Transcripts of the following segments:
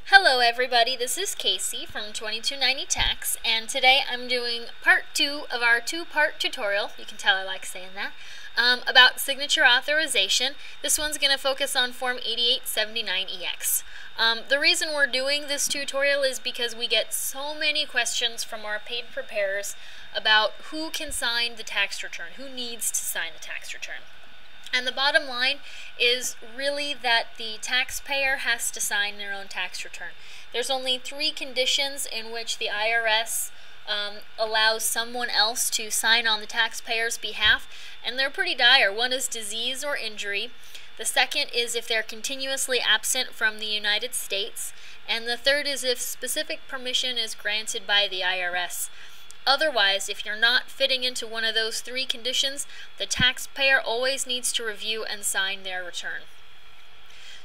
Hello everybody, this is Casey from 2290 Tax, and today I'm doing part 2 of our two-part tutorial, you can tell I like saying that, about signature authorization. This one's going to focus on Form 8879EX. The reason we're doing this tutorial is because we get so many questions from our paid preparers about who can sign the tax return, who needs to sign the tax return. And the bottom line is really that the taxpayer has to sign their own tax return. There's only 3 conditions in which the IRS allows someone else to sign on the taxpayer's behalf, and they're pretty dire. One is disease or injury. The second is if they're continuously absent from the United States. And the third is if specific permission is granted by the IRS. Otherwise, if you're not fitting into one of those 3 conditions, the taxpayer always needs to review and sign their return.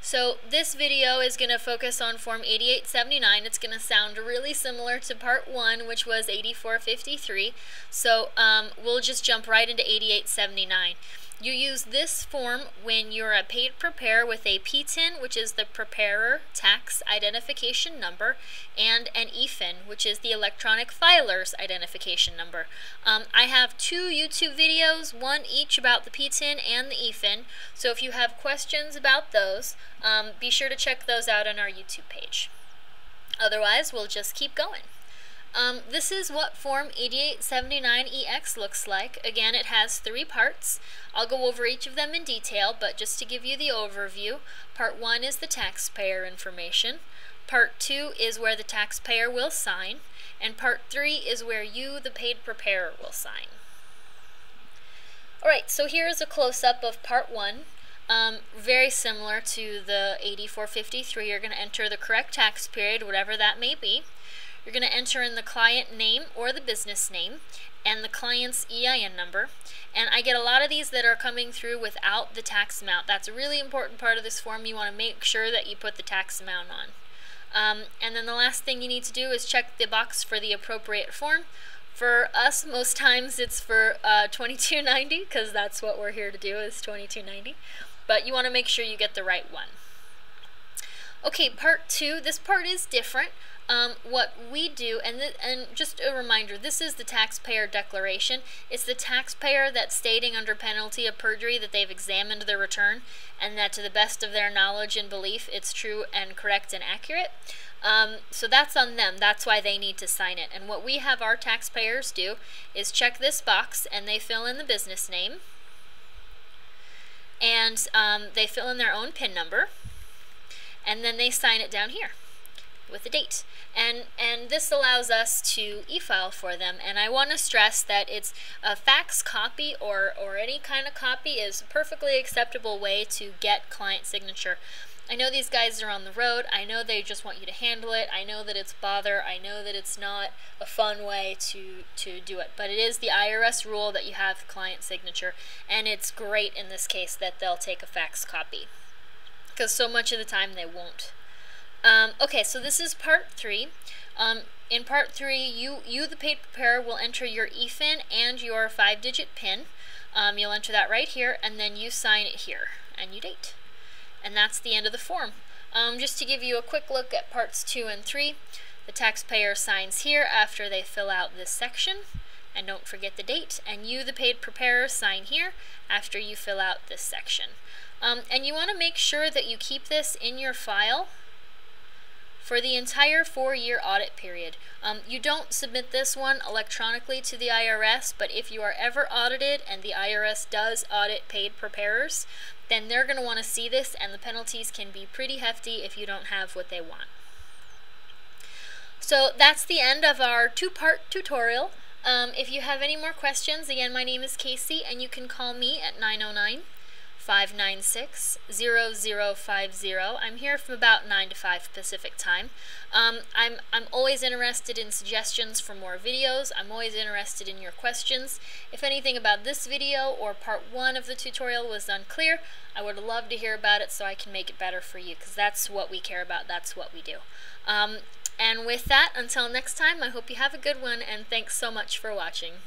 So this video is going to focus on Form 8879. It's going to sound really similar to Part 1, which was 8453. So we'll just jump right into 8879. You use this form when you're a paid preparer with a PTIN, which is the Preparer Tax Identification Number, and an EFIN, which is the Electronic Filer's Identification Number. I have 2 YouTube videos, one each about the PTIN and the EFIN, so if you have questions about those, be sure to check those out on our YouTube page. Otherwise, we'll just keep going. This is what Form 8879EX looks like. Again, it has 3 parts. I'll go over each of them in detail, but just to give you the overview, Part 1 is the taxpayer information. Part 2 is where the taxpayer will sign. And Part 3 is where you, the paid preparer, will sign. Alright, so here's a close-up of Part 1. Very similar to the 8453. You're going to enter the correct tax period, whatever that may be. You're going to enter in the client name or the business name and the client's EIN number. And I get a lot of these that are coming through without the tax amount. That's a really important part of this form. You want to make sure that you put the tax amount on. And then the last thing you need to do is check the box for the appropriate form. For us, most times it's for 2290 because that's what we're here to do, is 2290. But you want to make sure you get the right one. Okay, Part 2. This part is different. What we do, and just a reminder, this is the taxpayer declaration. It's the taxpayer that's stating under penalty of perjury that they've examined their return and that to the best of their knowledge and belief it's true and correct and accurate. So that's on them. That's why they need to sign it. And what we have our taxpayers do is check this box and they fill in the business name and they fill in their own PIN number and then they sign it down here with the date. And this allows us to e-file for them, and I want to stress that it's a fax copy or any kind of copy is a perfectly acceptable way to get client signature. I know these guys are on the road, I know they just want you to handle it, I know that it's bother, I know that it's not a fun way to do it, but it is the IRS rule that you have client signature, and it's great in this case that they'll take a fax copy, because so much of the time they won't. Okay, so this is Part 3. In Part 3, you, the paid preparer, will enter your EFIN and your 5-digit PIN. You'll enter that right here, and then you sign it here, and you date. And that's the end of the form. Just to give you a quick look at Parts 2 and 3, the taxpayer signs here after they fill out this section, and don't forget the date, and you, the paid preparer, sign here after you fill out this section. And you want to make sure that you keep this in your file for the entire 4-year audit period. You don't submit this one electronically to the IRS, but if you are ever audited and the IRS does audit paid preparers, then they're going to want to see this, and the penalties can be pretty hefty if you don't have what they want. So that's the end of our 2-part tutorial. If you have any more questions, again, my name is Casey, and you can call me at 909-596-0050. I'm here from about 9 to 5 Pacific time. I'm always interested in suggestions for more videos. I'm always interested in your questions. If anything about this video or Part 1 of the tutorial was unclear, I would love to hear about it so I can make it better for you, because that's what we care about. That's what we do. And with that, until next time, I hope you have a good one, and thanks so much for watching.